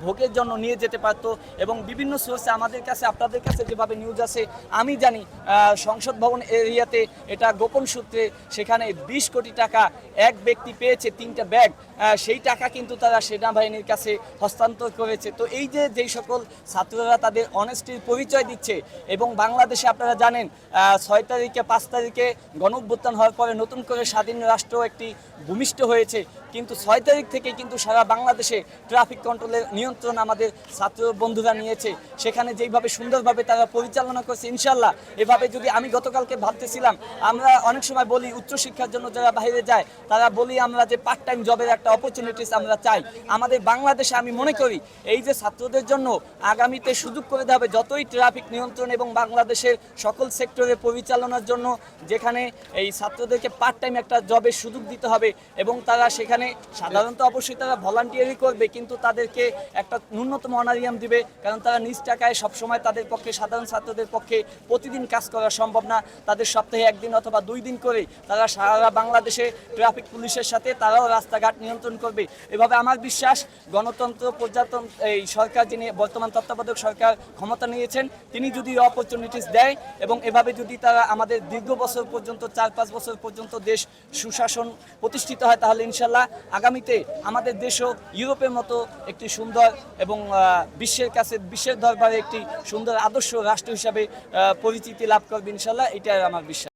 ভোগের জন্য নিয়ে যেতে পারতো। এবং বিভিন্ন সোর্সে আমাদের কাছে আপনাদের কাছে যেভাবে নিউজ আছে আমি জানি সংসদ ভবন এরিয়াতে এটা গোপন সূত্রে সেখানে 20 কোটি টাকা এক ব্যক্তি পেয়েছে 3টা ব্যাগ, সেই টাকা কিন্তু তারা সেনাবাহিনীর কাছে হস্তান্তর করেছে। তো এই যে যেই সকল ছাত্ররা তাদের অনেস্টির পরিচয় দিচ্ছে এবং বাংলাদেশে আপনারা জানেন 6 তারিখে 5 তারিখে গণঅভ্যুত্থান হওয়ার পরে নতুন করে স্বাধীন রাষ্ট্র একটি ভূমিষ্ঠ হয়েছে, কিন্তু 6 তারিখ থেকে কিন্তু সারা বাংলাদেশে ট্রাফিক কন্ট্রোলের নিয়ন্ত্রণ আমাদের ছাত্র বন্ধুরা নিয়েছে। সেখানে যেইভাবে সুন্দরভাবে তারা পরিচালনা করছে ইনশাল্লাহ এভাবে যদি আমি গতকালকে ভাবতেছিলাম, আমরা অনেক সময় বলি উচ্চশিক্ষার জন্য যারা বাইরে যায় তারা বলি আমরা যে পার্ট টাইম জবের একটা অপরচুনিটিস আমরা চাই। আমাদের বাংলাদেশে আমি মনে করি এই যে ছাত্রদের জন্য আগামীতে সুযোগ করে দেওয়া হবে যতই ট্রাফিক নিয়ন্ত্রণ এবং বাংলাদেশের সকল সেক্টরে পরিচালনার জন্য যেখানে এই ছাত্রদেরকে পার্ট টাইম একটা জবের সুযোগ দিতে হবে এবং তারা সেখানে সাধারণত অবশ্যই তারা ভলান্টিয়ারই করবে, কিন্তু তাদেরকে একটা ন্যূনতম অনারিয়াম দিবে, কারণ তারা নিজ টাকায় সবসময় তাদের পক্ষে সাধারণ ছাত্রদের পক্ষে প্রতিদিন কাজ করা সম্ভব না। তাদের সপ্তাহে 1 দিন অথবা 2 দিন করে তারা সারা বাংলাদেশে ট্রাফিক পুলিশের সাথে তারাও রাস্তাঘাট নিয়ন্ত্রণ করবে। এভাবে আমার বিশ্বাস গণতন্ত্র প্রজাতন্ত্র এই সরকার যিনি বর্তমান তত্ত্বাবধায়ক সরকার ক্ষমতা নিয়েছেন তিনি যদি অপরচুনিটিস দেয় এবং এভাবে যদি তারা আমাদের দীর্ঘ বছর পর্যন্ত 4-5 বছর পর্যন্ত দেশ সুশাসন প্রতিষ্ঠিত হয় তাহলে ইনশাল্লাহ আগামীতে আমাদের দেশও ইউরোপের মতো একটি সুন্দর এবং বিশ্বের দরবারে একটি সুন্দর আদর্শ রাষ্ট্র হিসাবে পরিচিতি লাভ করবে ইনশাল্লাহ, এটাই আমার বিশ্বাস।